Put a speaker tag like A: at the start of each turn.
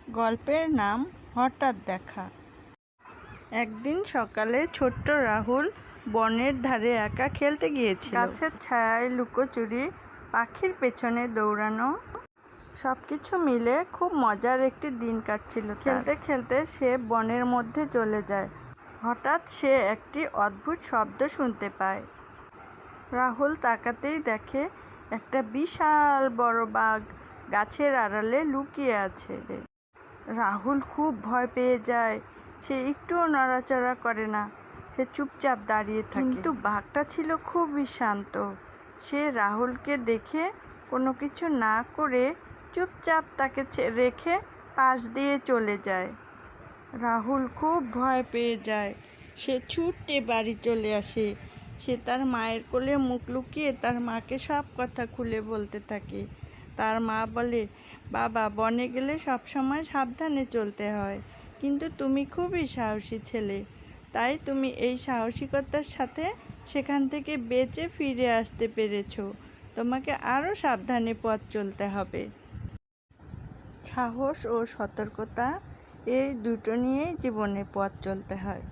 A: গল্পের নাম হঠাৎ দেখা। একদিন সকালে ছোট্ট রাহুল বনের ধারে একা খেলতে গিয়েছিল। গাছের ছায়ায় লুকোচুরি, পাখির পেছনে দৌড়ানো, সবকিছু মিলে খুব মজার একটি দিন কাটছিল। খেলতে খেলতে সে বনের মধ্যে চলে যায়। হঠাৎ সে একটি অদ্ভুত শব্দ শুনতে পায়। রাহুল তাকাতেই দেখে একটা বিশাল বড় বাঘ গাছের আড়ালে লুকিয়ে আছে। রাহুল খুব ভয় পেয়ে যায়। সে একটুও নড়াচড়া করে না, সে চুপচাপ দাঁড়িয়ে থাকে। কিন্তু বাঘটা ছিল খুবই শান্ত। সে রাহুলকে দেখে কোনো কিছু না করে চুপচাপ তাকে রেখে পাশ দিয়ে চলে যায়। রাহুল খুব ভয় পেয়ে যায়। সে ছুটে বাড়ি চলে আসে। সে তার মায়ের কোলে মুখ লুকিয়ে তার মাকে সব কথা খুলে বলতে থাকে। তার মা বলে, বাবা, বনে গেলে সবসময় সাবধানে চলতে হয়, কিন্তু তুমি খুবই সাহসী ছেলে, তাই তুমি এই সাহসিকতার সাথে সেখান থেকে বেঁচে ফিরে আসতে পেরেছো। তোমাকে আরও সাবধানে পথ চলতে হবে। সাহস ও সতর্কতা, এই দুটো নিয়েই জীবনে পথ চলতে হয়।